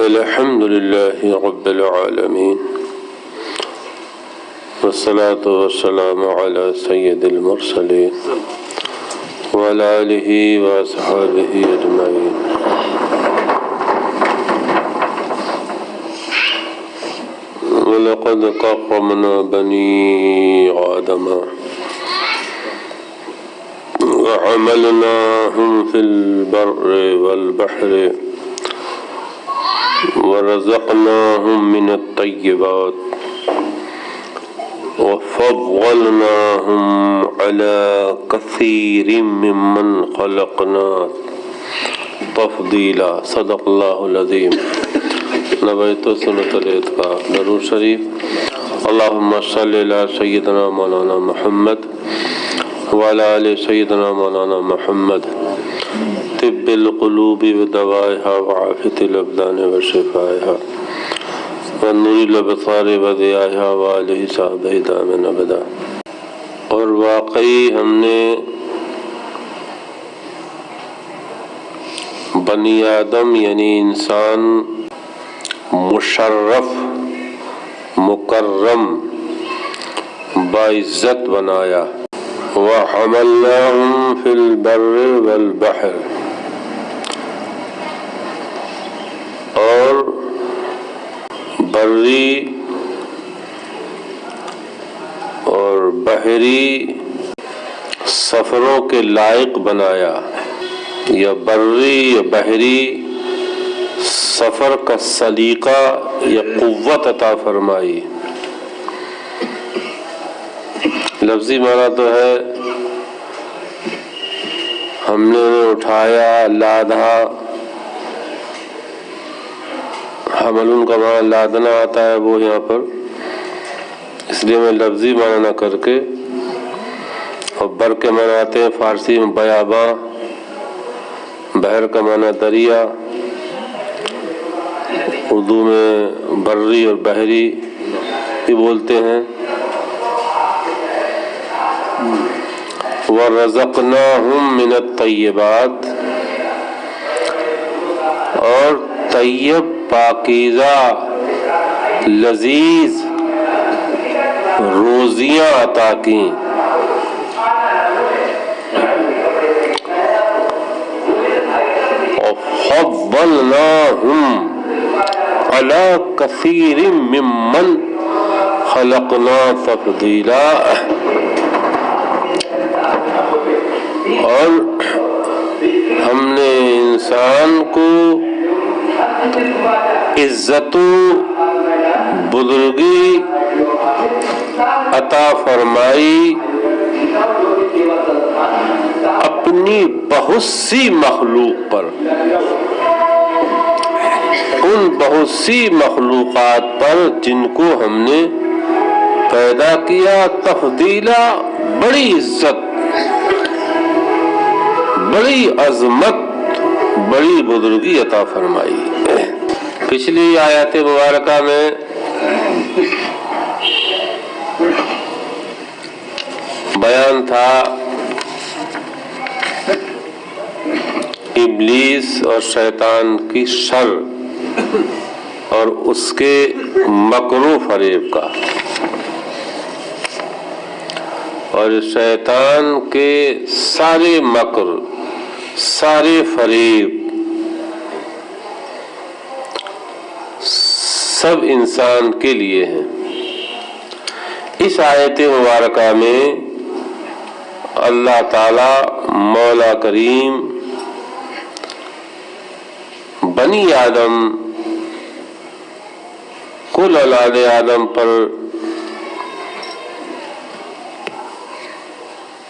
الحمد لله رب العالمين والصلاة والسلام على سيد المرسلين وعلى آله وأصحابه أجمعين. ولقد كرمنا بني آدم وحملناهم في البر والبحر ورزقناهم من الطيبات وفضلناهم على كثير ممن خلقنا تفضيلا. صدق الله العظيم. نويت سنة الإتقاء. درود شریف. اللهم صل على سيدنا مولانا محمد وعلى آل سيدنا مولانا محمد طب القلوب ودوائها وعافية الأبدان وشفائها ونور الأبصار وضيائها وآلہ صحابہ دامن ابدا. اور واقعی ہم نے بنی آدم یعنی انسان مشرف مکرم باعزت بنایا. وَحَمَلْنَاهُمْ فِي الْبَرِّ وَالْبَحْرِ، اور بری اور بحری سفروں کے لائق بنایا، یا بری یا بحری سفر کا سلیقہ یا قوت عطا فرمائی. لفظی معنی تو ہے ہم نے انہیں اٹھایا، لادھا. حمل کا معنی لادنا آتا ہے، وہ یہاں پر اس لیے میں لفظی معنی نہ کر کے، اور بر کے معنی آتے ہیں فارسی میں بیاباں، بحر کا معنی دریا، اردو میں بری اور بحری بھی بولتے ہیں. وَرَزَقْنَاهُمْ مِنَ الطَّيِّبَاتِ، اور طیب پاکیزہ لذیذ روزیاں عطا کیں. وَفَضَّلْنَاهُمْ عَلَى كَثِيرٍ مِّمَّنْ خَلَقْنَا تَفْضِيلًا. اور ہم نے انسان کو عزت و بزرگی عطا فرمائی اپنی بہت سی مخلوق پر، ان بہت سی مخلوقات پر جن کو ہم نے پیدا کیا. تفضیلا، بڑی عزت، بڑی عظمت، بڑی بزرگی عطا فرمائی. پچھلی آیات مبارکہ میں بیان تھا ابلیس اور شیطان کی شر اور اس کے مکر و فریب کا، اور شیطان کے سارے مکر، سارے فریب سب انسان کے لیے ہیں. اس آیت مبارکہ میں اللہ تعالی مولا کریم بنی آدم، کل اولاد آدم پر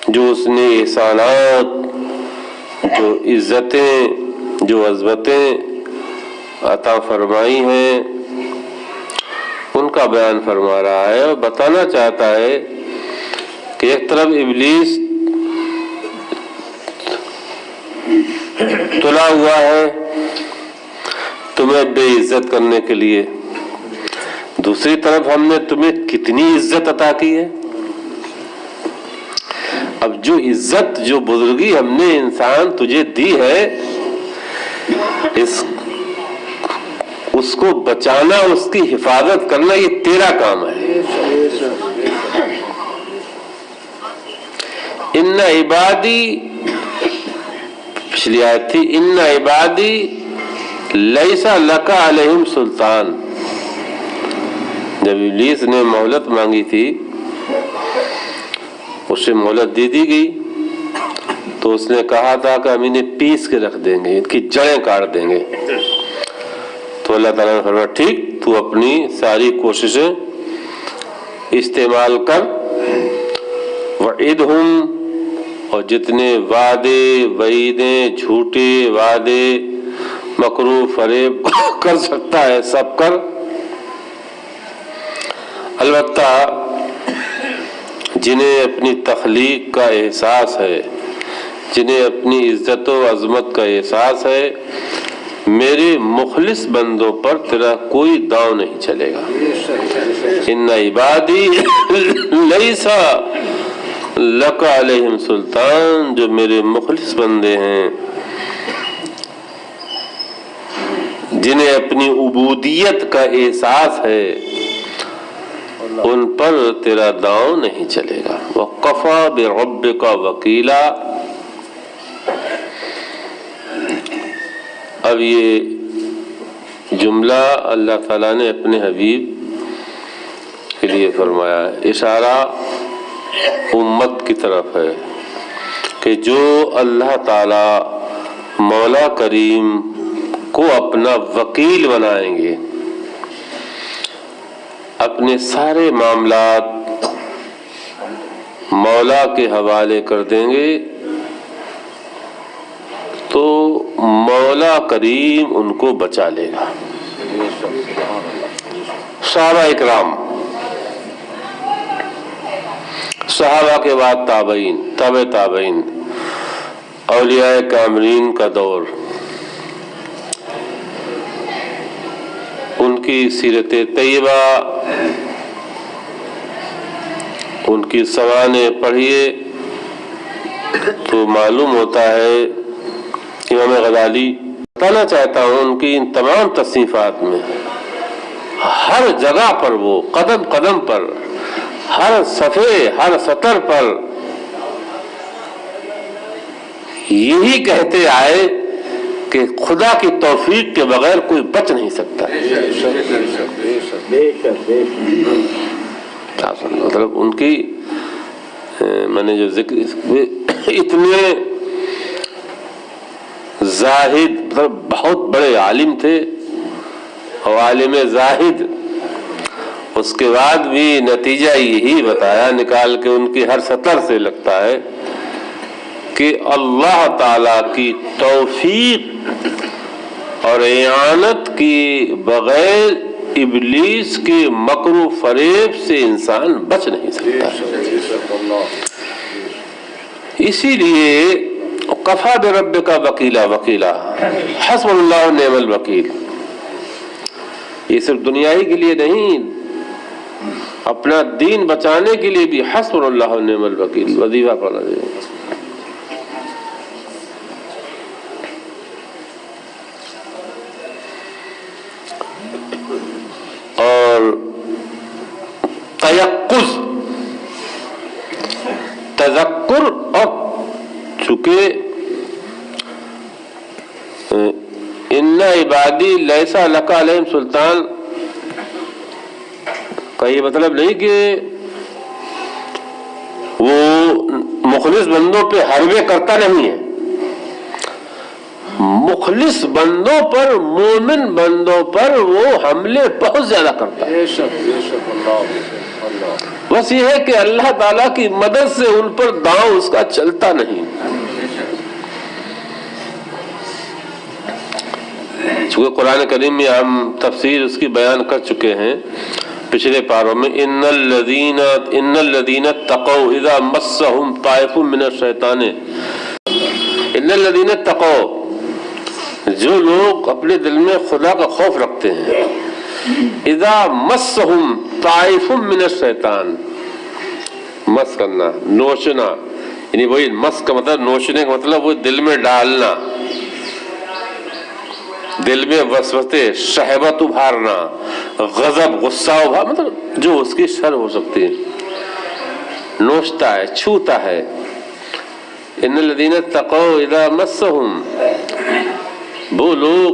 جو اس نے احسانات، جو عزتیں، جو عظمتیں عطا فرمائی ہیں، ان کا بیان فرما رہا ہے، اور بتانا چاہتا ہے کہ ایک طرف ابلیس تلا ہوا ہے تمہیں بے عزت کرنے کے لیے، دوسری طرف ہم نے تمہیں کتنی عزت عطا کی ہے. اب جو عزت، جو بزرگی ہم نے انسان تجھے دی ہے، اس کو بچانا، اس کی حفاظت کرنا، یہ تیرا کام ہے۔ ان عبادی، پچھلی آیت تھی، ان عبادی لیس لک علیہم سلطان۔ جب ابلیس نے مہلت مانگی تھی، اسے مہلت دے دی گئی، تو اس نے کہا تھا کہ ہم انہیں پیس کے رکھ دیں گے، ان کی جڑیں کاٹ دیں گے۔ تو اللہ تعالیٰ نے فرمایا ٹھیک، تو اپنی ساری کوششیں استعمال کر، وعدہم، اور جتنے وعدے وعیدیں، جھوٹے وعدے، مکرو فریب کر سکتا ہے سب کر۔ البتہ جنہیں اپنی تخلیق کا احساس ہے، جنہیں اپنی عزت و عظمت کا احساس ہے، میرے مخلص بندوں پر تیرا کوئی داؤ نہیں چلے گا۔ ان عبادی لیس لک علیہم سلطان، جو میرے مخلص بندے ہیں، جنہیں اپنی عبودیت کا احساس ہے، ان پر تیرا داؤ نہیں چلے گا۔ وَقَفَى بِرَبِّكَ وَكِيلًا۔ اب یہ جملہ اللہ تعالیٰ نے اپنے حبیب کے لیے فرمایا ہے، اشارہ امت کی طرف ہے کہ جو اللہ تعالیٰ مولا کریم کو اپنا وکیل بنائیں گے، اپنے سارے معاملات مولا کے حوالے کر دیں گے، تو مولا کریم ان کو بچا لے گا۔ صحابہ اکرام، صحابہ کے بعد تابعین، تابع تابعین، اولیاء کاملین کا دور، ان کی سیرت طیبہ، ان کی سوانح پڑھیے تو معلوم ہوتا ہے۔ امام غزالی بتانا چاہتا ہوں، ان کی ان تمام تصنیفات میں ہر جگہ پر، وہ قدم قدم پر، ہر صفحے، ہر سطر پر یہی کہتے آئے کہ خدا کی توفیق کے بغیر کوئی بچ نہیں سکتا۔ مطلب ان کی میں نے جو ذکر، اتنے زاہد، مطلب بہت بڑے عالم تھے اور عالم زاہد، اس کے بعد بھی نتیجہ یہی بتایا نکال کے ان کی ہر سطر سے لگتا ہے کہ اللہ تعالی کی توفیق اور اعانت کی بغیر ابلیس کے مکر و فریب سے انسان بچ نہیں سکتا۔ اسی لیے کفا بربک وکیلا، وکیلا حسب اللہ و نعم الوکیل، یہ صرف دنیائی کے لیے نہیں، اپنا دین بچانے کے لیے بھی حسب اللہ و نعم الوکیل وظیفہ پڑھنا چاہیے۔ اور تیقظ، تذکر، اور چونکہ ان عبادی لیسا لک علیہم سلطان کا یہ مطلب نہیں کہ وہ مخلص بندوں پہ حربے کرتا نہیں ہے، مخلص بندوں پر، مومن بندوں پر وہ حملے بہت زیادہ کرتا ہے۔ بس یہ ہے کہ اللہ تعالیٰ کی مدد سے ان پر داؤں اس کا چلتا نہیں۔ چونکہ قرآن کریم میں ہم تفسیر اس کی بیان کر چکے ہیں پچھلے پاروں میں، ان الذین اتقوا اذا مسهم طائف من الشیطان، ان الذین اتقوا، جو لوگ اپنے دل میں خدا کا خوف رکھتے ہیں، اذا مسهم طائف من الشیطان، مس کرنا، نوچنا، یعنی وہی مس کا مطلب، نوچنے کا مطلب وہ دل میں ڈالنا، دل میں وسوسے، شہوت ابھارنا، غضب، غصہ ابھارنا، مطلب جو اس کی شر ہو سکتی ہے، نوچتا ہے، چھوتا ہے. ان الذین اتقوا اذا مسهم، وہ لوگ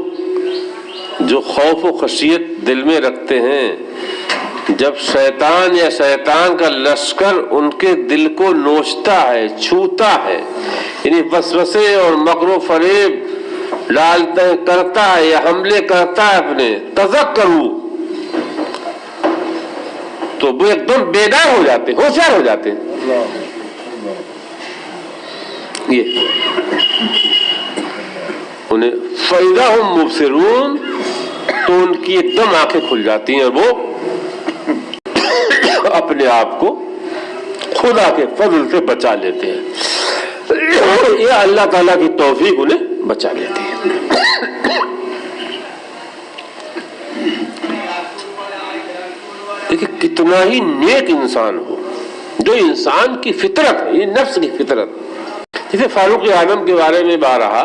جو خوف و خشیت دل میں رکھتے ہیں، جب شیطان یا شیطان کا لشکر ان کے دل کو نوچتا ہے، چھوتا ہے، یعنی وسوسے اور مکر و فریب ڈالتا ہے، کرتا ہے یا حملے کرتا ہے اپنے، تذکروا، تو وہ ایک دم بیدار ہو جاتے، ہوشیار ہو جاتے ہیں. یہ انہیں فَإِذَا هُمْ مُبْصِرُونَ، تو ان کی ایک دم آنکھیں کھل جاتی ہیں اور وہ اپنے آپ کو خدا کے فضل سے بچا لیتے ہیں. یہ اللہ تعالیٰ کی توفیق انہیں بچا لیتی ہے. دیکھیں کتنا ہی نیک انسان ہو، جو انسان کی فطرت ہے، یہ نفس کی فطرت. جیسے فاروق اعظم کے بارے میں بارہا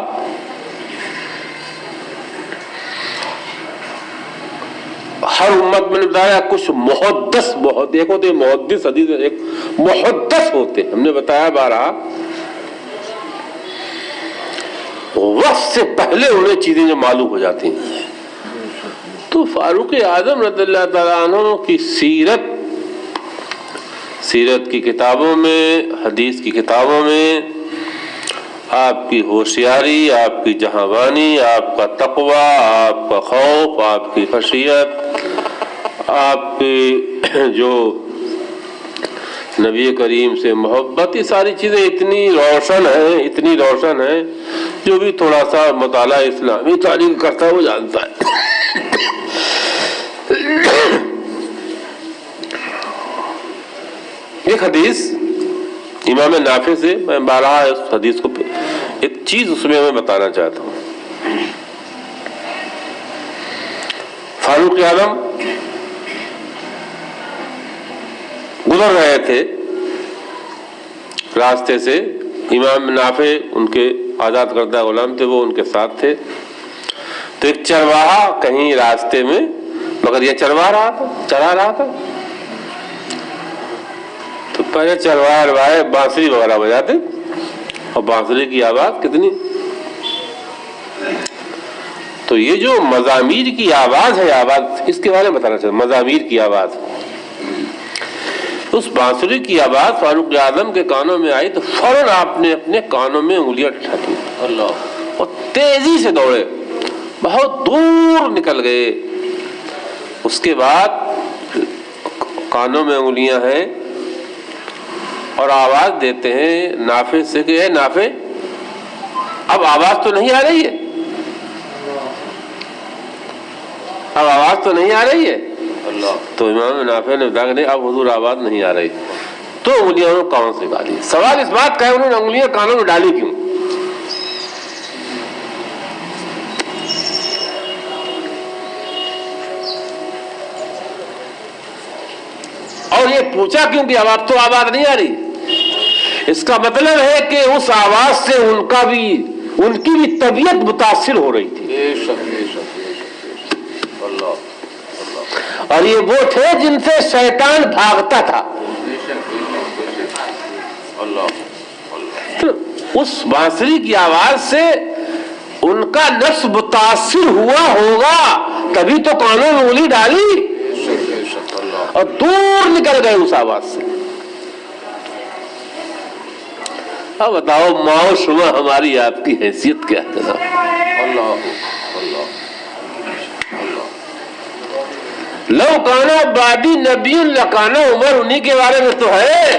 ہر امت میں نے بتایا کچھ محدث، ایک ہوتے محدث حدیث، ایک محدث ہوتے، ہم نے بتایا بارہا وقت سے پہلے انہیں چیزیں جو معلوم ہو جاتی ہیں. تو فاروق اعظم رضی اللہ تعالیٰ عنہ کی سیرت کی کتابوں میں، حدیث کی کتابوں میں آپ کی ہوشیاری، آپ کی جہاں-بانی، آپ کا تقوی، آپ کا خوف، آپ کی خشیت، آپ کی جو نبی کریم سے محبت، یہ ساری چیزیں اتنی روشن ہیں، جو بھی تھوڑا سا مطالعہ اسلامی تاریخ کرتا ہے وہ جانتا ہے. ایک حدیث امام نافع سے، میں بارہا اس حدیث کو، ایک چیز اس میں بتانا چاہتا ہوں. فاروق اعظم گزر رہے تھے راستے سے، امام نافع ان کے آزاد کردہ غلام تھے، وہ ان کے ساتھ تھے. تو ایک چرواہا کہیں راستے میں، مگر یہ چرا رہا تھا. تو پہلے چرواہے بانسری وغیرہ بجاتے، اور بانسری کی آواز کتنی، تو یہ جو مزامیر کی آواز ہے، آواز اس کے بارے میں بتانا چاہتا ہوں. مزامیر کی آواز، اس بانسری کی آواز فاروق اعظم کے کانوں میں آئی تو فوراً آپ نے اپنے کانوں میں انگلیاں ٹھکی اور تیزی سے دوڑے، بہت دور نکل گئے. اس کے بعد کانوں میں انگلیاں ہیں اور آواز دیتے ہیں نافع سے کہ اے نافع، اب آواز تو نہیں آ رہی ہے، اب آواز تو نہیں آ رہی ہے. تو امام نافع نے بتایا کہ نہیں، اب حضور آواز نہیں آ رہی. تو انگلیاں انہوں نے کانوں سے نکالی. سوال اس بات کا ہے انہوں نے انگلیاں کانوں میں ڈالی کیوں؟ اور یہ پوچھا کیوں کہ اب تو آواز نہیں آ رہی؟ اس کا مطلب ہے کہ اس آواز سے ان کی بھی طبیعت متاثر ہو رہی تھی. اور یہ وہ تھے جن سے شیطان بھاگتا تھا. تو اس بانسری کی آواز سے ان کا نفس متاثر ہوا ہوگا، تبھی تو کانوں میں انگلی ڈالی اور دور نکل گئے اس آواز سے. اب بتاؤ ماؤ شما ہماری آپ کی حیثیت کیا ہے جناب؟ لو کانا بعدی نبی لکانا عمر، انہی کے بارے میں تو ہے.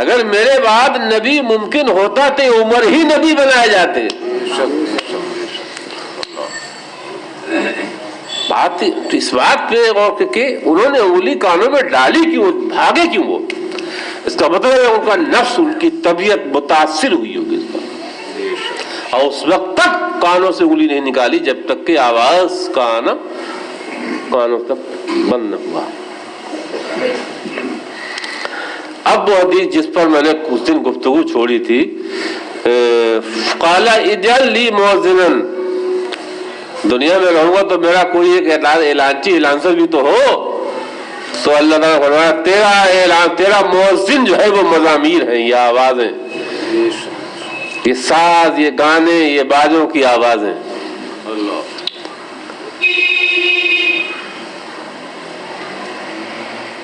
اگر میرے بعد نبی ممکن ہوتا تو عمر ہی نبی بنائے جاتے. بات اس بات پہ غور کہ انہوں نے انگلی کانوں میں ڈالی کیوں، بھاگے کیوں وہ؟ اس کا مطلب ہے ان کا نفس، ان کی طبیعت متاثر ہوئی ہوگی اس پر، اور اس وقت تک کانوں سے انگلی نہیں نکالی جب تک کہ آواز کا آنا کانوں تک بند نہ ہوا. اب وہ حدیث جس پر میں نے کچھ دن گفتگو چھوڑی تھی، قال اجعل لی مؤذنا دنیا میں رہوں گا تو میرا کوئی ایک اعلانچی اعلانسر بھی تو ہو. تو اللہ تعالیٰ نے فرمایا تیرا اعلان، تیرا مؤذن جو ہے وہ مزامیر ہیں، یہ آوازیں، یہ ساز، یہ گانے، یہ بازوں کی آوازیں.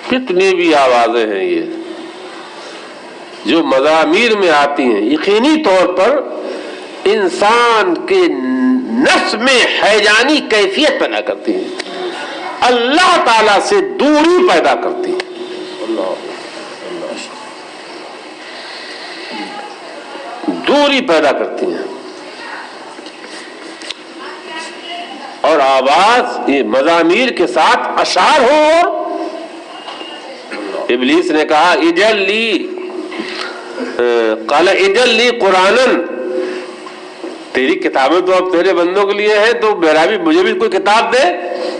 کتنی بھی آوازیں ہیں یہ جو مزامیر میں آتی ہیں، یقینی طور پر انسان کے نفس میں ہیجانی کیفیت پیدا کرتی ہیں، اللہ تعالی سے دوری پیدا کرتی ہیں. دوری پیدا کرتی ہیں. اور آواز یہ مزامیر کے ساتھ اشعار ہو. ابلیس نے کہا اجل لی، قال اجل لی قرآنن، تیری کتابیں تو اب تیرے بندوں کے لیے ہیں، تو میرا بھی، مجھے بھی کوئی کتاب دے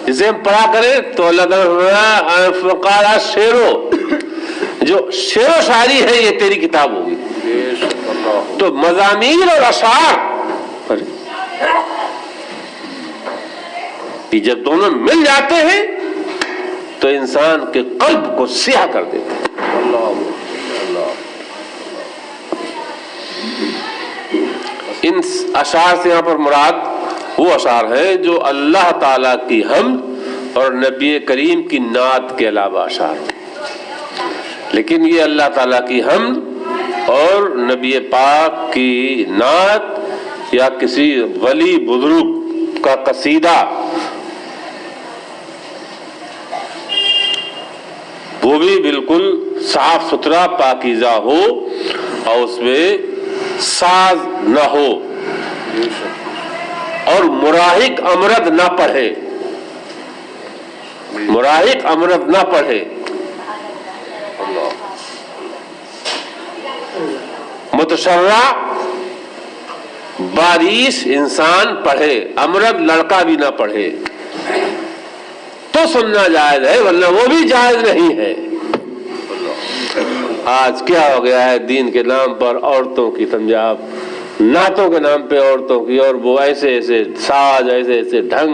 جسے ہم پڑھا کریں. تو اللہ تعالیٰ قال شعرو، جو شعر و شاعری ہے یہ تیری کتاب ہوگی. تو مزامیر اور اشعار یہ جب دونوں مل جاتے ہیں تو انسان کے قلب کو سیاہ کر دیتے ہیں. ان اشعار سے یہاں پر مراد وہ اشعار ہیں جو اللہ تعالی کی حمد اور نبی کریم کی نعت کے علاوہ اشعار ہیں. لیکن یہ اللہ تعالی کی حمد اور نبی پاک کی نعت یا کسی ولی بزرگ کا قصیدہ، وہ بھی بالکل صاف ستھرا پاکیزہ ہو اور اس میں ساز نہ ہو اور مراحق امرد نہ پڑھے، مراحق امرد نہ پڑھے، متشرع باریش انسان پڑھے، امرد لڑکا بھی نہ پڑھے تو سننا جائز ہے، ورنہ وہ بھی جائز نہیں ہے. آج کیا ہو گیا ہے دین کے نام پر عورتوں کی، سمجھا آپ، نعتوں کے نام پہ عورتوں کی، اور وہ ایسے ایسے ساز، ایسے ایسے ڈھنگ،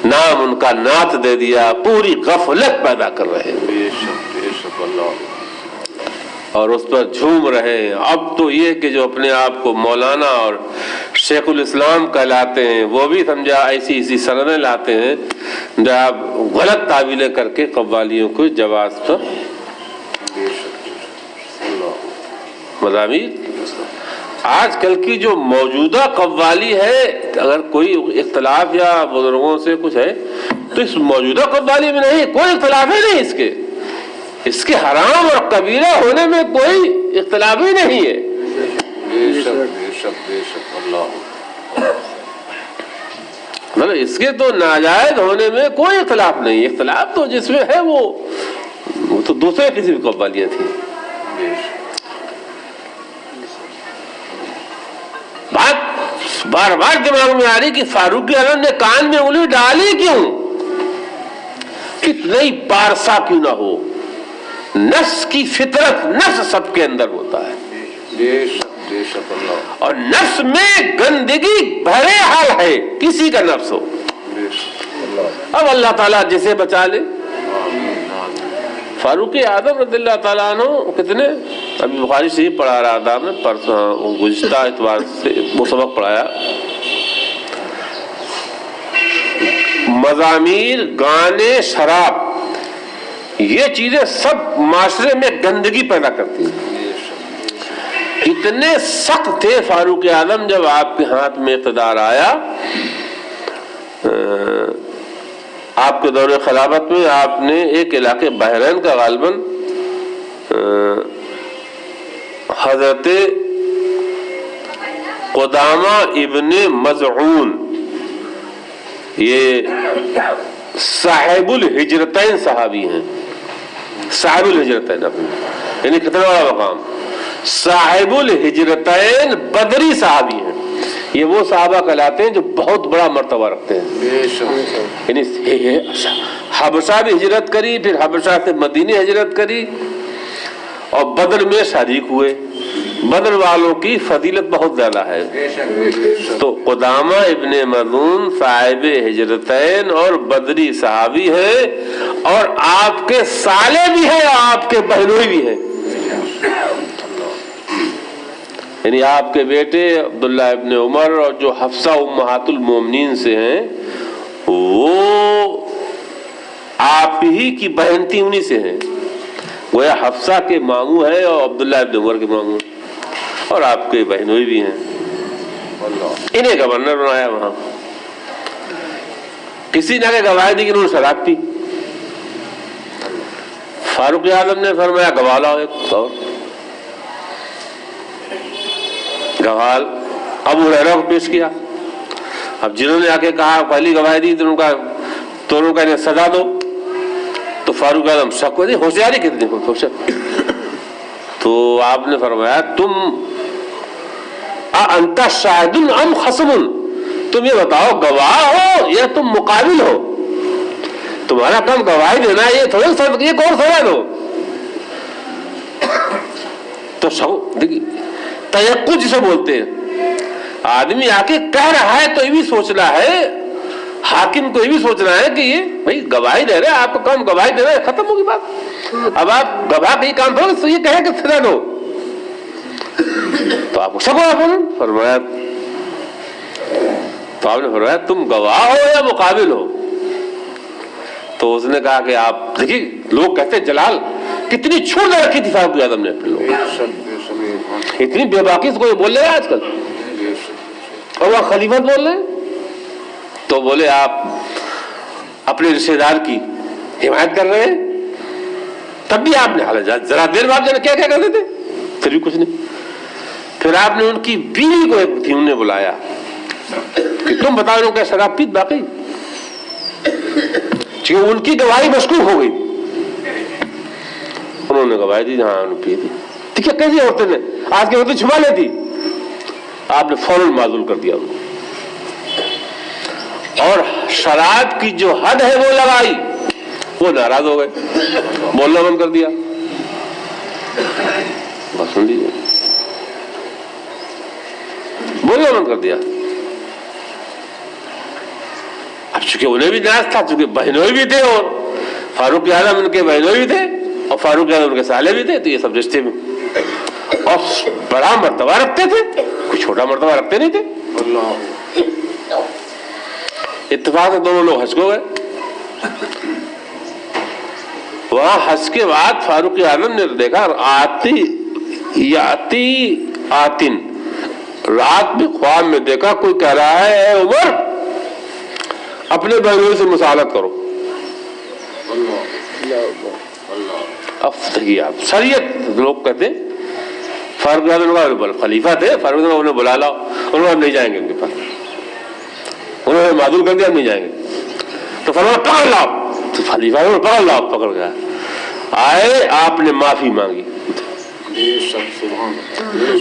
نام ان کا نعت دے دیا، پوری غفلت پیدا کر رہے ہیں اور اس پر جھوم رہے ہیں. اب تو یہ کہ جو اپنے آپ کو مولانا اور شیخ الاسلام کہلاتے ہیں وہ بھی سمجھا ایسی ایسی سندیں لاتے ہیں جو آپ غلط تعویلیں کر کے قوالیوں کو جواز پر مضامین. آج کل کی جو موجودہ قوالی ہے، اگر کوئی اختلاف یا بزرگوں سے کچھ ہے تو اس موجودہ قوالی میں نہیں، کوئی اختلاف ہی نہیں، اس کے حرام اور کبیرہ ہونے میں کوئی اختلاف ہی نہیں ہے. مطلب اس کے تو ناجائز ہونے میں کوئی اختلاف نہیں. اختلاف تو جس میں ہے وہ تو دوسرے قسم کی قوالیاں تھیں. بات بار بار دماغ میں آ رہی کہ فاروق اعظم نے کان میں انگلی ڈالی کیوں؟ کتنی پارسا کیوں نہ ہو، نفس کی فطرت، نفس سب کے اندر ہوتا ہے اور نفس میں گندگی بھرے حال ہے، کسی کا نفس ہو. اب اللہ تعالیٰ جسے بچا لے. فاروق اعظم رضی اللہ تعالیٰ عنہ کتنے، ابھی بخاری شریف پڑھا رہا تھا میں پرسوں، گزشتہ اتوار سے وہ سبق پڑھایا. مزامیر، گانے، شراب، یہ چیزیں سب معاشرے میں گندگی پیدا کرتی ہیں. اتنے سخت تھے فاروق اعظم، جب آپ کے ہاتھ میں اقتدار آیا، آپ کے دور خلافت میں آپ نے ایک علاقے بحرین کا غالباً حضرت قدامہ ابن مزعون، یہ صاحب الہجرتین صحابی ہیں، صاحب الہجرتین، یعنی کتنا بڑا مقام، صاحب الہجرتین بدری صحابی ہیں. یہ وہ صحابہ کہلاتے ہیں جو بہت بڑا مرتبہ رکھتے ہیں. یعنی حبشہ بھی ہجرت کری، پھر حبشہ سے مدینے ہجرت کری اور بدر میں شریک ہوئے. بدر والوں کی فضیلت بہت زیادہ ہے. تو قدامہ ابن مظعون صاحب ہجرتین اور بدری صحابی ہیں اور آپ کے سالے بھی ہیں اور آپ کے بہنوئی بھی ہیں. یعنی آپ کے بیٹے عبداللہ ابن عمر اور جو حفصہ امہات المومنین سے ہیں وہ آپ ہی کی بہن تھی، انہی سے ہیں. گویا حفصہ کے ماموں ہیں اور عبداللہ ابن عمر کے ماموں اور آپ کے بہنوئی بھی ہیں. انہیں گورنر بنایا وہاں. کسی نے گواہی دی کہ انہوں نے شراب پی. فاروق اعظم نے فرمایا گواہ لاؤ ایک اور. گواہ ابو ہریرہ کو پیش کیا. اب جنہوں نے آ کے کہا پہلی گواہی دی تو ان کا انہیں سزا دو. تو فاروق اعظم شک ہوئی ہوشیاری کتنی ہوشیار. تو آپ نے فرمایا تم انت شاہد ام خصم، تم یہ بتاؤ گواہ ہو یا تم مقابل ہو. تمہارا کام گواہی دینا ہے، یہ تھوڑا یہ کون سزا دو. تو تیقظ جسے بولتے ہیں، آدمی آ کے کہہ رہا ہے تو یہ بھی سوچنا ہے، حاکم کو یہ بھی سوچنا ہے کہ یہ بھائی گواہی دے رہے ہیں، آپ کا کام گواہی دینا ہے، ختم ہوگی بات. اب آپ گواہ کا یہ کام کرو تو یہ کہے کہ سزا دو. تو آپ کو شک ہوا فرمایا، تو آپ نے فرمایا تم گواہ ہو یا مقابل ہو. تو اس نے کہا کہ آپ دیکھیے لوگ کہتے ہیں جلال کتنی چھوڑ دے رکھی تھی فاروق اعظم نے اپنے لوگ، اتنی بے باکی سے کوئی بول رہے ہیں آج کل اور وہ خلیفت بول رہے ہیں. تو بولے آپ اپنے رشتہ دار کی حمایت کر رہے ہیں. تب بھی آپ نے حالت ذرا دیر بعد کیا کیا کرتے تھے، پھر بھی کچھ نہیں. پھر آپ نے ان کی بیوی کو ایک تھی انہوں نے بلایا کہ تم بتاؤ انہوں کیا شراب پیت باقی، کیونکہ ان کی گواہی مشکوک ہو گئی. انہوں نے گواہی دی ہاں انہوں نے پی تھی. ٹھیک ہے کیسی عورتیں نے آج کی عورتیں چھپا لیتی. آپ نے فوراً معزول کر دیا انہوں اور شراب کی جو حد ہے وہ لگائی. وہ ناراض ہو گئے، بولنا بند کر دیا. بس سن لیجیے، بولنا بند کر دیا. اب چونکہ انہیں بھی ناز تھا، چونکہ بہنوئی بھی تھے اور فاروق اعظم ان کے بہنوئی بھی تھے اور فاروق اعظم ان کے سالے بھی تھے، تو یہ سب رشتے میں اور بڑا مرتبہ رکھتے تھے، کوئی چھوٹا مرتبہ رکھتے نہیں تھے. اتفاق سے دونوں لوگ حج کو گئے. وہاں حج کے بعد فاروق اعظم نے دیکھا آتن رات میں خواب میں دیکھا کوئی کہہ رہا ہے اے عمر اپنے بہنوئی سے مصالحت کرو. اب دیکھیے آپ شریعت لوگ کہتے ہیں فاروق اعظم خلیفہ تھے، فاروق اعظم انہیں بلا لاؤ. انہوں نے نہیں جائیں گے ان کے پاس، انہوں نے معذور کر دیا نہیں جائیں گے. تو فرمایا پکڑ لاؤ. تو خلیفہ نے پکڑ لاؤ، پکڑ گیا آئے آپ نے معافی مانگی.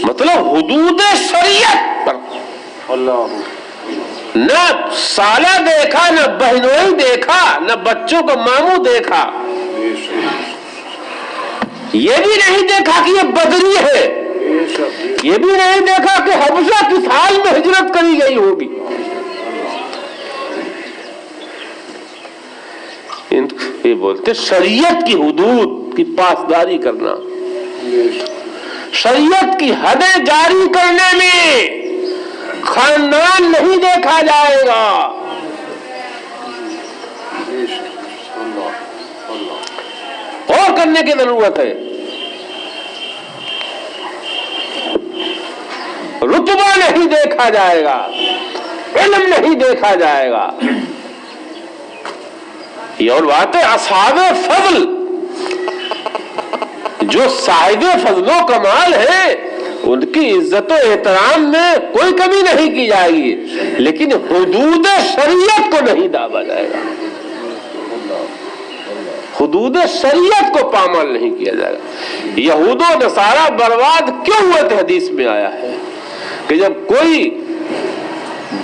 مطلب حدود شریعت پر نہ سالہ دیکھا، نہ بہنوئی دیکھا، نہ بچوں کا ماموں دیکھا. یہ بھی نہیں دیکھا کہ یہ بدری ہے، یہ بھی نہیں دیکھا کہ حبشہ کس حال میں ہجرت کری گئی ہوگی. یہ بولتے شریعت کی حدود کی پاسداری کرنا، شریعت کی حدیں جاری کرنے میں خاندان نہیں دیکھا جائے گا. اور کرنے کی ضرورت ہے. رتبہ نہیں دیکھا جائے گا، علم نہیں دیکھا جائے گا. یہ اور بات ہے اصحاب فضل، جو صاحب فضل و کمال ہے ان کی عزت و احترام میں کوئی کمی نہیں کی جائے گی، لیکن حدود شریعت کو نہیں دابا جائے گا، حدود شریعت کو پامال نہیں کیا جائے گا. یہود و نصارہ برباد کیوں ہوئے تھے؟ حدیث میں آیا ہے کہ جب کوئی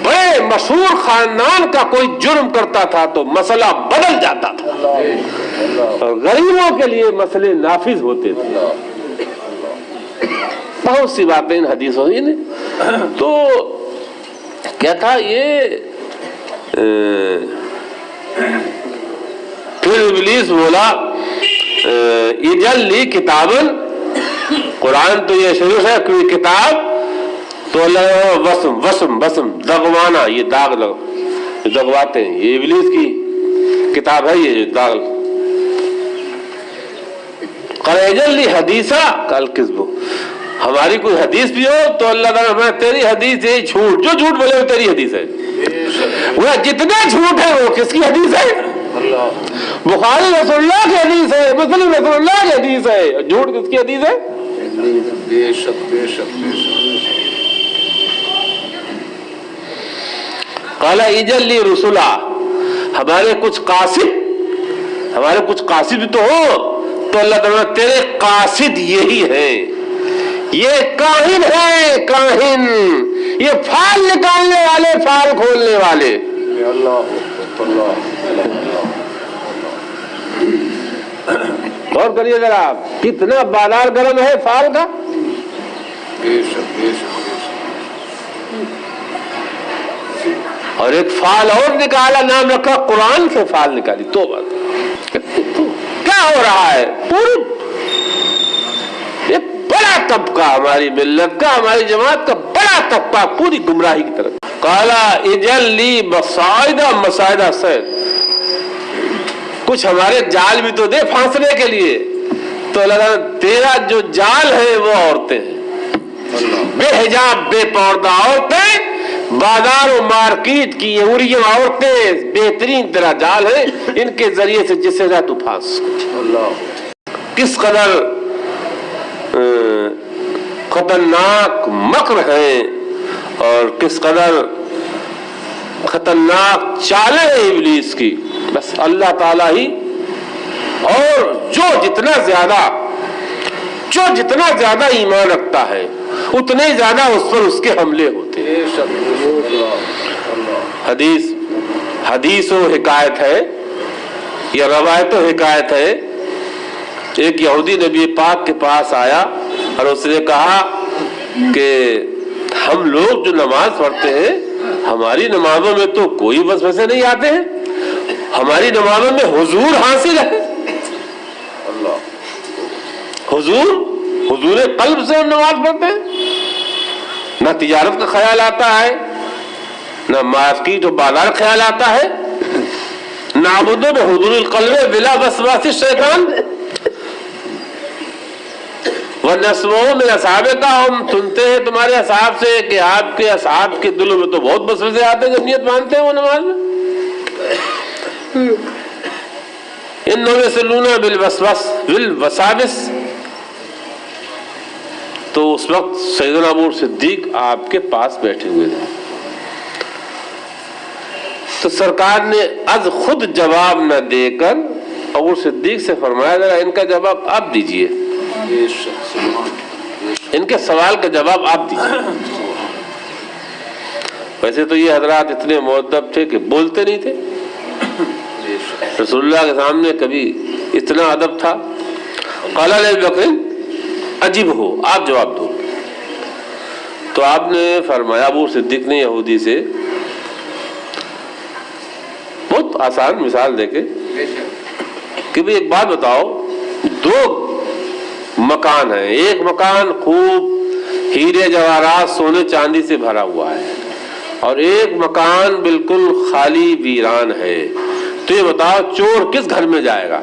بڑے مشہور خاندان کا کوئی جرم کرتا تھا تو مسئلہ بدل جاتا تھا اور غریبوں کے لیے مسئلے نافذ ہوتے تھے. بہت سی باتیں ان حدیثوں میں. تو کیا تھا یہ پھر ابلیس بولا اجل لی کتابن، قرآن تو یہ شروع ہے کوئی کتاب، تو اللہ وسم وسم وسم دغوانا، یہ داغ دغواتے ہیں، یہ ابلیس کی کتاب ہے یہ جو داغ. قال اجل لی حدیثہ قال کذب، ہماری کوئی حدیث بھی ہو تو اللہ تعالیٰ میں تیری حدیث ہے جھوٹ، جو جھوٹ بولے وہ تیری حدیث ہے. وہ جتنا جھوٹ ہے وہ کس کی حدیث ہے؟ بخاری رسول اللہ کی حدیث ہے، مسلم رسول اللہ کی حدیث ہے، جھوٹ کس کی حدیث ہے؟ بے شک بے شک بے شک. قال اجل لی رسلا، ہمارے کچھ قاصد تو ہو، تو اللہ تعالیٰ تیرے قاصد یہی ہیں، یہ کاہن ہے، کاہن، یہ پھال نکالنے والے، پھال کھولنے والے. غور کریے ذرا آپ، کتنا بازار گرم ہے پھال کا. اور ایک پھال اور نکالا، نام رکھا قرآن سے پھال نکالی. تو بات کیا ہو رہا ہے؟ پوری ایک بڑا طبقہ ہماری ملت کا، ہماری جماعت کا بڑا طبقہ پوری گمراہی کی طرف. قالا اجل لی مسائدہ سید، کچھ ہمارے جال بھی تو دے پھانسنے کے لیے. تو اللہ تعالیٰ تیرا جو جال ہے وہ عورتیں ہیں، بے حجاب بے پردہ عورتیں، بازار و مارکیٹ کی حوریہ عورتیں بہترین تیرا جال ہے، ان کے ذریعے سے جسے رہا تو پھانس. کس قدر خطرناک مکر ہیں اور کس قدر خطرناک چالیں ہیں ابلیس کی. بس اللہ تعالیٰ ہی، اور جو جتنا زیادہ ایمان رکھتا ہے اتنے ہی زیادہ اس پر اس کے حملے ہوتے ہیں. حدیث و حکایت ہے یا روایت و حکایت ہے. ایک یہودی نبی پاک کے پاس آیا اور اس نے کہا کہ ہم لوگ جو نماز پڑھتے ہیں ہماری نمازوں میں تو کوئی وسوسے نہیں آتے ہیں، ہماری نمازوں میں حضور حاصل ہے. حضور قلب سے ہم نماز پڑھتے ہیں، نہ تجارت کا خیال آتا ہے، نہ مارکیٹ و بازار خیال آتا ہے. نعبدو بحضور القلب بلا وسواس الشیطان ونسمعو من اصحابک، ہم سنتے ہیں تمہارے اصحاب سے کہ آپ کے اصحاب کے دلوں میں تو بہت وسوسے آتے ہیں جب نیت مانتے ہیں وہ نماز میں. انہم یصلون بالوساوس. تو اس وقت سیدنا ابو صدیق آپ کے پاس بیٹھے ہوئے تھے. تو سرکار نے از خود جواب نہ دے کر ابو صدیق سے فرمایا ذرا ان کا جواب آپ دیجئے، ان کے سوال کا جواب آپ دیجئے. ویسے تو یہ حضرات اتنے مؤدب تھے کہ بولتے نہیں تھے، رسول اللہ کے سامنے کبھی اتنا ادب تھا. قال ابو بکر عجیب ہو، آپ جواب دو. تو آپ نے فرمایا، ابو صدیق نے یہودی سے بہت آسان مثال دے کے کہ بھئی ایک بات بتاؤ، دو مکان ہیں، ایک مکان خوب ہیرے جواہرات سونے چاندی سے بھرا ہوا ہے اور ایک مکان بالکل خالی ویران ہے. تو یہ بتاؤ چور کس گھر میں جائے گا؟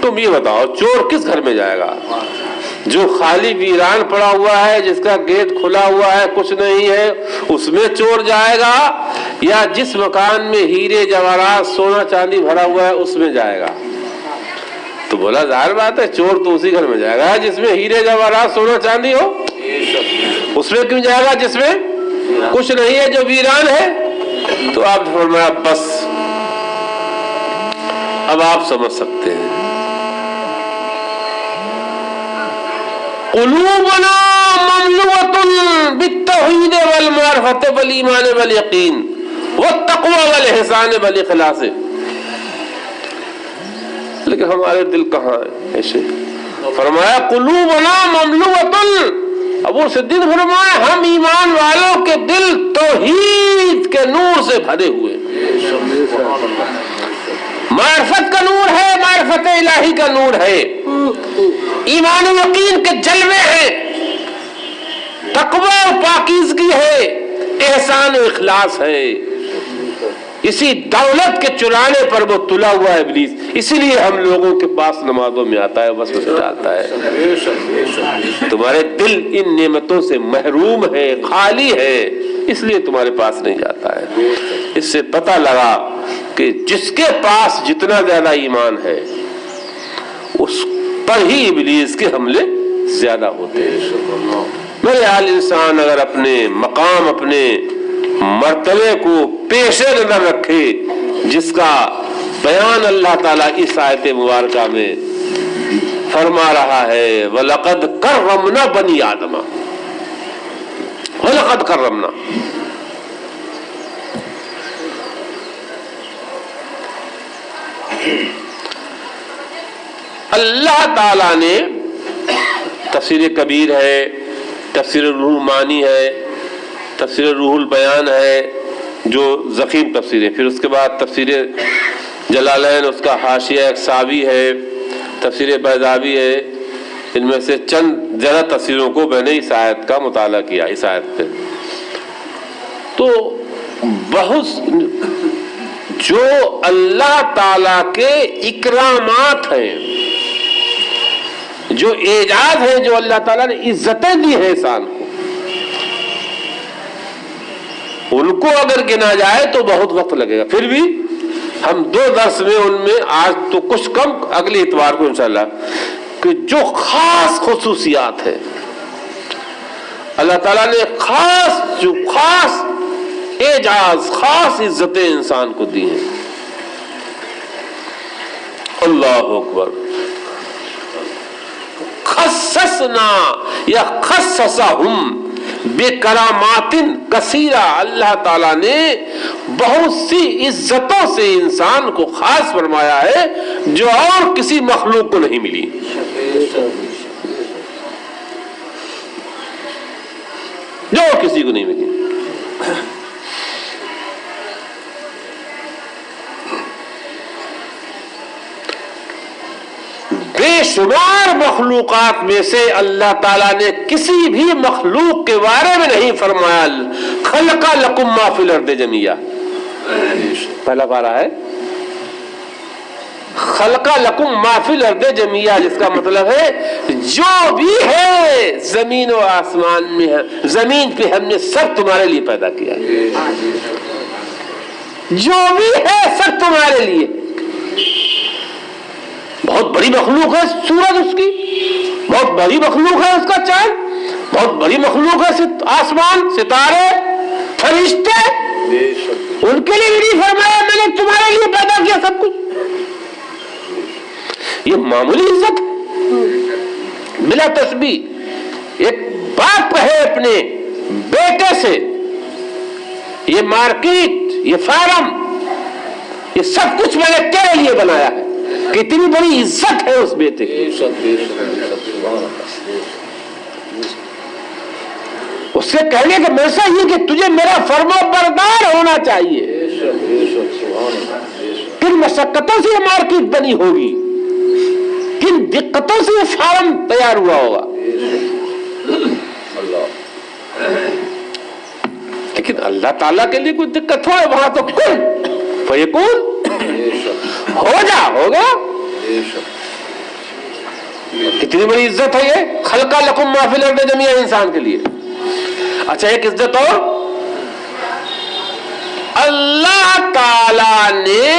تم یہ بتاؤ چور کس گھر میں جائے گا؟ جو خالی ویران پڑا ہوا ہے، جس کا گیٹ کھلا ہوا ہے، کچھ نہیں ہے، اس میں چور جائے گا، یا جس مکان میں ہیرے جواہرات سونا چاندی بھرا ہوا ہے اس میں جائے گا؟ تو بولا ظاہر بات ہے چور تو اسی گھر میں جائے گا جس میں ہیرے جواہرات سونا چاندی ہو. اس میں کیوں جائے گا جس میں کچھ نہیں ہے، جو ویران ہے؟ تو آپ نے فرمایا بس اب آپ سمجھ سکتے ہیں. قلوبنا مملوءۃ بالتوحید والمعرفۃ والایمان والیقین والتقوی والاحسان والاخلاص. لیکن ہمارے دل کہاں ہیں ایسے. فرمایا قلوبنا مملوءۃ، ابو صدیق فرمایا ہم ایمان والوں کے دل توحید کے نور سے بھرے ہوئے، معرفت کا نور ہے، معرفت الہی کا نور ہے، ایمان و یقین کے جلوے ہیں، تقوی و پاکیزگی ہے، احسان و اخلاص ہے. اسی دولت کے چرانے پر وہ تلا ہوا ہے ابلیس، اسی لیے ہم لوگوں کے پاس نمازوں میں آتا ہے، بس ڈالتا ہے. تمہارے دل ان نعمتوں سے محروم ہے، خالی ہے، اس لیے تمہارے پاس نہیں جاتا ہے. اس سے پتہ لگا کہ جس کے پاس جتنا زیادہ ایمان ہے اس پر ہی ابلیس کے حملے زیادہ ہوتے ہیں. میرے حال انسان اگر اپنے مقام، اپنے مرتبے کو پیش نظر رکھے، جس کا بیان اللہ تعالیٰ اس آیت مبارکہ میں فرما رہا ہے، وَلَقَدْ كَرَّمْنَا بَنِي آدَمَ، وَلَقَدْ كَرَّمْنَا. اللہ تعالیٰ نے، تفسیر کبیر ہے، تفسیر روح المعانی ہے، تفسیر روح البیان ہے جو ضخیم تفسیر ہے، پھر اس کے بعد تفسیر جلالین، اس کا حاشیہ ایک ساوی ہے، تفسیر بیضاوی ہے. ان میں سے چند زیادہ تفسیروں کو میں نے اس آیت کا مطالعہ کیا، اس آیت پہ. تو بہت جو اللہ تعالیٰ کے اکرامات ہیں، جو اعجاز ہیں، جو اللہ تعالیٰ نے عزتیں دی ہیں انسان کو، ان کو اگر گنا جائے تو بہت وقت لگے گا. پھر بھی ہم 2 درس میں ان میں آج تو کچھ کم، اگلے اتوار کو انشاءاللہ، کہ جو خاص خصوصیات ہیں اللہ تعالیٰ نے جو خاص اعجاز، خاص عزتیں انسان کو دی ہیں. اللہ اکبر. خصصنا یا خصصہم بکرامات کثیرہ، اللہ تعالیٰ نے بہت سی عزتوں سے انسان کو خاص فرمایا ہے جو اور کسی مخلوق کو نہیں ملی. جو کسی کو نہیں ملی. بے شمار مخلوقات میں سے اللہ تعالیٰ نے کسی بھی مخلوق کے بارے میں نہیں فرمایا خلق لکم ما فی الارض جميعا. پہلا پارہ ہے خلق لکم ما فی الارض جميعا، جس کا مطلب ہے جو بھی ہے زمین و آسمان میں ہے، زمین پہ ہم نے سب تمہارے لیے پیدا کیا ہے. جو بھی ہے سب تمہارے لیے. بہت بڑی مخلوق ہے سورج، اس کی بہت بڑی مخلوق ہے، اس کا چاند بہت بڑی مخلوق ہے، آسمان، ستارے، فرشتے، ان کے لیے بھی نہیں فرمایا میں نے تمہارے لیے پیدا کیا سب کچھ. یہ معمولی عزت بلا تسبیح. ایک باپ کہے اپنے بیٹے سے یہ مارکیٹ، یہ فارم، یہ سب کچھ میں نے تیرے لیے بنایا ہے، کتنی بڑی عزت ہے اس بیٹے کی. اس سے کہنے کا میسج یہ کہ تجھے میرا فرما بردار ہونا چاہیے. کن مشقتوں سے یہ مارکیٹ بنی ہوگی، کن دقتوں سے یہ فارم تیار ہوا ہوگا. لیکن اللہ تعالیٰ کے لیے کوئی دقت ہو وہاں تو کن فیکون، ہو جا، ہوگا. کتنی بڑی عزت ہے یہ خلق لکم ما فی الارض جميعا انسان کے لیے. اچھا ایک عزت اور، اللہ تعالی نے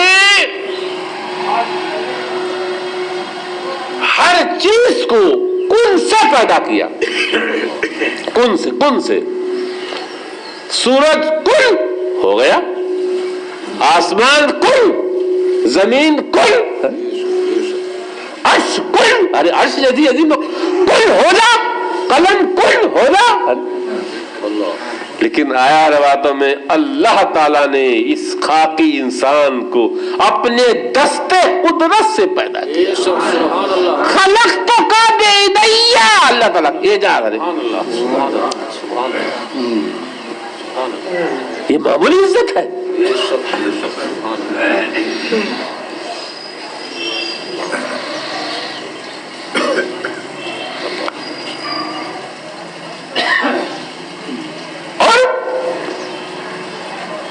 ہر چیز کو کن سے پیدا کیا. کن سے سورج کن ہو گیا، آسمان کن، زمین کن، عرش کن، ارے عرش جدید عظیم کن ہو جا، قلم کن ہو جا. لیکن آیا روایتوں میں اللہ تعالیٰ نے اس خاکی انسان کو اپنے دستے قدرت سے پیدا کیا. خلقتک بیدیا، اللہ تعالیٰ یہ جا رہے یہ معمولی عزت ہے.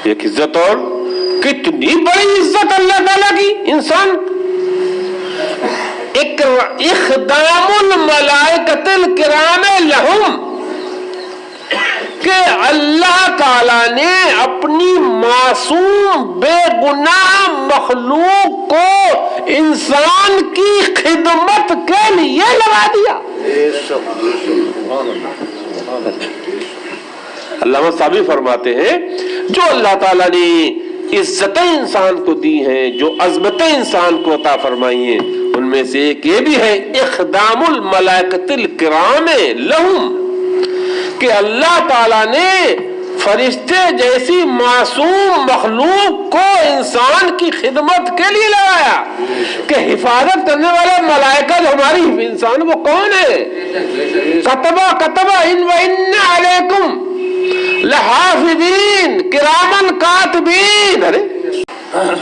ایک عزت اور کتنی بڑی عزت اللہ تعالیٰ کی انسان. اخدام الملائکۃ الکرام لہم، کہ اللہ تعالیٰ نے اپنی معصوم بے گناہ مخلوق کو انسان کی خدمت کے لیے لگا دیا. علامہ صابری فرماتے ہیں جو اللہ تعالیٰ نے عزتیں انسان کو دی ہیں، جو عظمتیں انسان کو عطا فرمائی ہیں، ان میں سے ایک یہ بھی ہے اخدام الملائکۃ الکرام لہم، کہ اللہ تعالیٰ نے فرشتے جیسی معصوم مخلوق کو انسان کی خدمت کے لیے لگایا. کہ حفاظت کرنے والے ملائکہ جو ہماری انسان وہ کون ہے؟ کتبہ ان علیکم لحافظین کرامن کاتبین. ارے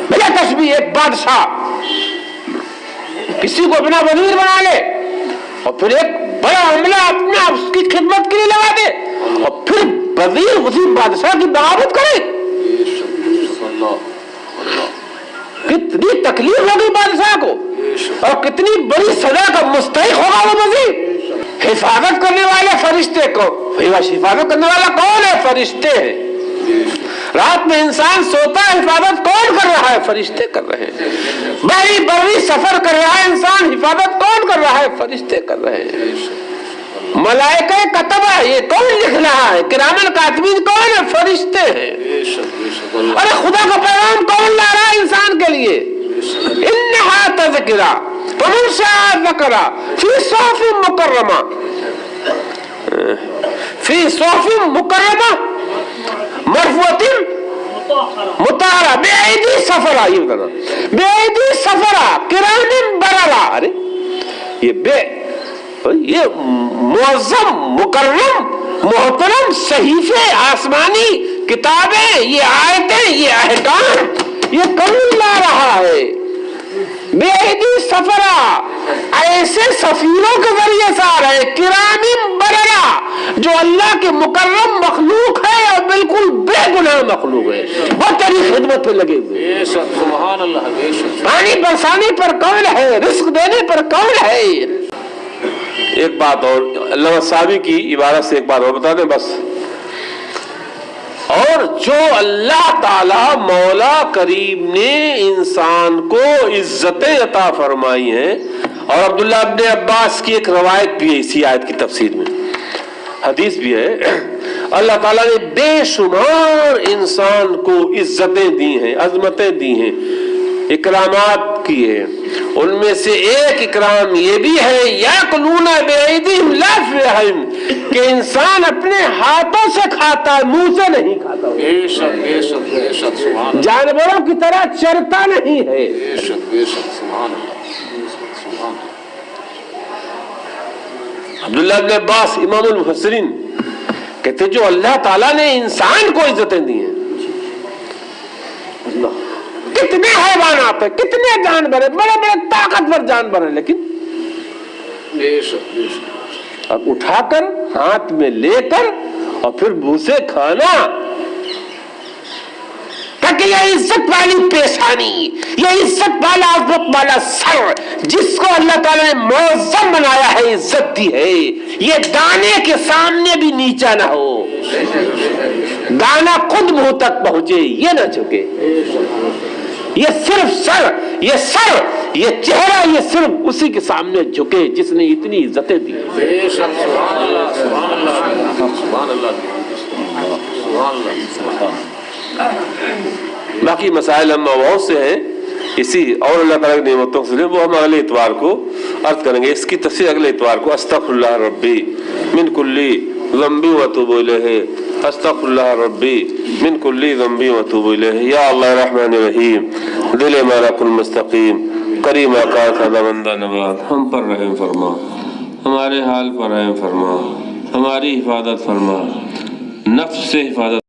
بلا تشبیہ، ایک بادشاہ کسی کو اپنا وزیر بنا لے اور پھر ایک بڑا عملہ اپنا اس کی خدمت کے لیے لگا دے اور پھر وزیر اسی بادشاہ کی بغاوت کرے. کتنی تکلیف ہوگی بادشاہ کو اور کتنی بڑی سزا کا مستحق ہوگا وہ وزیر. حفاظت کرنے والے فرشتے کو، حفاظت کرنے والا کون ہے؟ فرشتے ہیں. رات میں انسان سوتا ہے، حفاظت کون کر رہا ہے؟ فرشتے کر رہے ہیں. بری سفر کر رہا ہے انسان، حفاظت کون کر رہا ہے؟ فرشتے کر رہے ہیں. ملائکہ کتبہ یہ کون لکھ رہا ہے؟ کرامن کاتبین کون ہے؟ فرشتے ہیں. ارے خدا کا پیغام کون لا رہا ہے انسان کے لیے؟ انہا تذکرہ فمن شاء ذکر فی صحف مکرمہ، فی صحف مکرمہ مرفوعۃ مطہرہ بأیدی سفرہ. یہ بتانا بأیدی سفرہ کرام بررہ. ارے یہ معظم مکرم محترم صحیفے آسمانی کتابیں، یہ آیتیں، یہ احکام، یہ کون لا رہا ہے؟ بے ایدی سفرہ، ایسے سفیروں کے ذریعے سے آ رہے کرام بررہ، جو اللہ کے مکرم مخلوق ہے اور بالکل بے گناہ مخلوق ہے، وہ تیری خدمت پہ لگے ہوئے. سبحان اللہ. پانی برسانے پر کون ہے؟ رزق دینے پر کون ہے؟ ایک بات اور، علامہ صابری کی عبارت سے ایک بات اور بتا دیں بس. اور جو اللہ تعالی مولا کریم نے انسان کو عزتیں عطا فرمائی ہیں، اور عبداللہ ابن عباس کی ایک روایت بھی ہے اسی آیت کی تفسیر میں، حدیث بھی ہے، اللہ تعالیٰ نے بے شمار انسان کو عزتیں دی ہیں، عظمتیں دی ہیں، اکرامات کیے. ان میں سے ایک اکرام یہ بھی ہے یاکلون بأیدیہم لا بأیدیہم، کہ انسان اپنے ہاتھوں سے کھاتا ہے، منہ سے نہیں کھاتا. بے شک بے شک بے شک سبحان اللہ. جانوروں کی طرح چرتا نہیں ہے. بے شک بے شک سبحان اللہ. عبداللہ ابن عباس امام المفسرین کہتے جو اللہ تعالیٰ نے انسان کو عزتیں دی ہیں، کتنے حیوانات ہیں، کتنے جانور ہیں، بڑے بڑے طاقتور جانور ہیں، لیکن اب اٹھا کر ہاتھ میں لے کر اور پھر منہ سے کھانا، تاکہ یہ عزت والی پیشانی، یہ عزت والا عظمت والا سر جس کو اللہ تعالیٰ نے معظم بنایا ہے، عزت دی ہے، یہ دانے کے سامنے بھی نیچا نہ ہو، دانا خود منہ تک پہنچے، یہ نہ جھکے. یہ صرف سر، یہ چہرہ، یہ صرف اسی کے سامنے جھکے جس نے اتنی عزتیں دی. باقی مسائل ہم بہت سے ہیں اسی اور اللہ تعالیٰ کی نعمتوں سے، وہ ہم اگلے اتوار کو عرض کریں گے. اس کی تفسیر اگلے اتوار کو. استغفر اللہ ربی من کلی ذنب واتوب الیہ. استغفرullah ربی من کلی ذنب واتوب الیہ۔ یا اللہ رحمن رحیم، دل ہمارا کن مستقیم، کریم آقا سادہ بندہ نواز، ہم پر رحم فرما، ہمارے حال پر رحم فرما، ہماری حفاظت فرما، نفس سے حفاظت